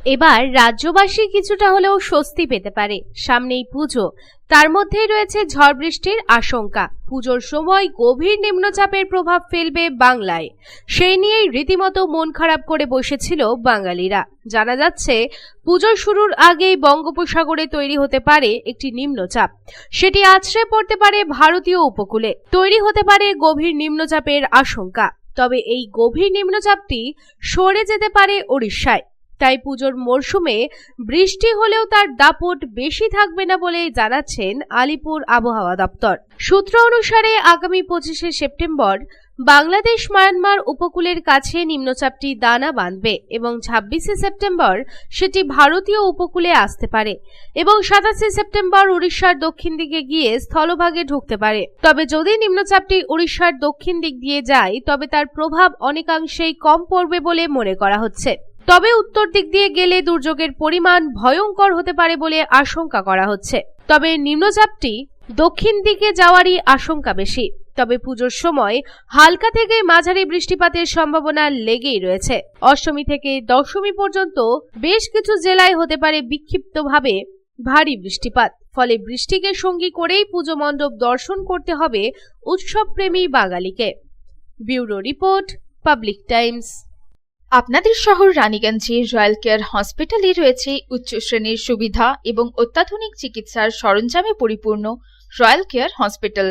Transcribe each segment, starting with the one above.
এবার রাজ্যবাসী কিছুটা হলেও স্বস্তি পেতে পারে। সামনেই পুজো, তার মধ্যেই রয়েছে ঝড় বৃষ্টির আশঙ্কা। পুজোর সময় গভীর নিম্নচাপের প্রভাব ফেলবে বাংলায়, সেই নিয়েই রীতিমতো মন খারাপ করে বসেছিল বাঙালিরা। জানা যাচ্ছে পুজোর শুরুর আগেই বঙ্গোপসাগরে তৈরি হতে পারে একটি নিম্নচাপ, সেটি আছড়ে পড়তে পারে ভারতীয় উপকূলে, তৈরি হতে পারে গভীর নিম্নচাপের আশঙ্কা। তবে এই গভীর নিম্নচাপটি সরে যেতে পারে ওড়িশায়, তাই পুজোর মরশুমে বৃষ্টি হলেও তার দাপট বেশি থাকবে না বলে জানাচ্ছেন আলিপুর আবহাওয়া দপ্তর। সূত্র অনুসারে আগামী 25শে সেপ্টেম্বর বাংলাদেশ মায়ানমার উপকূলের কাছে নিম্নচাপটি দানা বাঁধবে এবং 26শে সেপ্টেম্বর সেটি ভারতীয় উপকূলে আসতে পারে এবং 27শে সেপ্টেম্বর উড়িষ্যার দক্ষিণ দিকে গিয়ে স্থলভাগে ঢুকতে পারে। তবে যদি নিম্নচাপটি উড়িষ্যার দক্ষিণ দিক দিয়ে যায় তবে তার প্রভাব অনেকাংশেই কম পড়বে বলে মনে করা হচ্ছে। তবে উত্তর দিক দিয়ে গেলে দুর্যোগের পরিমাণ ভয়ঙ্কর হতে পারে বলে আশঙ্কা করা হচ্ছে। তবে নিম্নচাপটি দক্ষিণ দিকে যাওয়ারই আশঙ্কা বেশি। তবে পুজোর সময় হালকা থেকে মাঝারি বৃষ্টিপাতের সম্ভাবনা লেগেই রয়েছে। অষ্টমী থেকে দশমী পর্যন্ত বেশ কিছু জেলায় হতে পারে বিক্ষিপ্তভাবে ভারী বৃষ্টিপাত। ফলে বৃষ্টিকে সঙ্গী করেই পুজো মণ্ডপ দর্শন করতে হবে উৎসবপ্রেমী বাঙালিকে। Bureau report, public Times. আপনাদের শহর রানীগঞ্জে রয়্যাল কেয়ার হসপিটালে রয়েছে উচ্চ শ্রেণীর সুবিধা এবং অত্যাধুনিক চিকিৎসার সরঞ্জামে পরিপূর্ণ রয়্যাল কেয়ার হসপিটাল,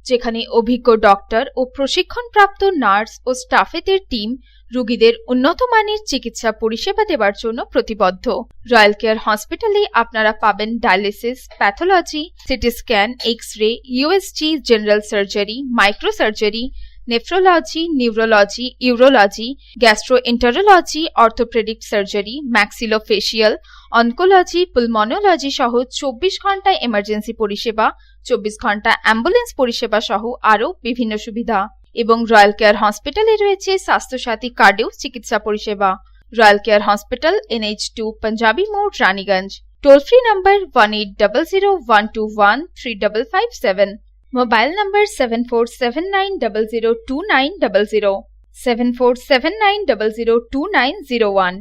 যেখানে অভিজ্ঞ ডক্টর ও প্রশিক্ষণপ্রাপ্ত নার্স ও স্টাফেদের টিম রোগীদের উন্নত মানের চিকিৎসা পরিষেবা দেওয়ার জন্য প্রতিবদ্ধ। রয়্যাল কেয়ার হসপিটালে আপনারা পাবেন dialysis, pathology, CT scan, X ray, USG, general surgery, micro surgery, nephrology, neurology, urology, gastroenterology, orthopaedic surgery, maxillofacial, oncology, pulmonology সহ 24 ঘন্টায় এমার্জেন্সি পরিষেবা, 24 ঘন্টা অ্যাম্বুলেন্স পরিষেবা সহ আরও বিভিন্ন সুবিধা। এবং রয়্যাল কেয়ার হসপিটালে রয়েছে স্বাস্থ্যসাথী কার্ডেও চিকিৎসা পরিষেবা। Royal care hospital, NH2 panjabi মোড়, Raniganj. Toll free number 180012213557। Mobile number 7479002900, 7479002901,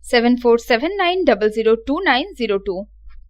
7479002902।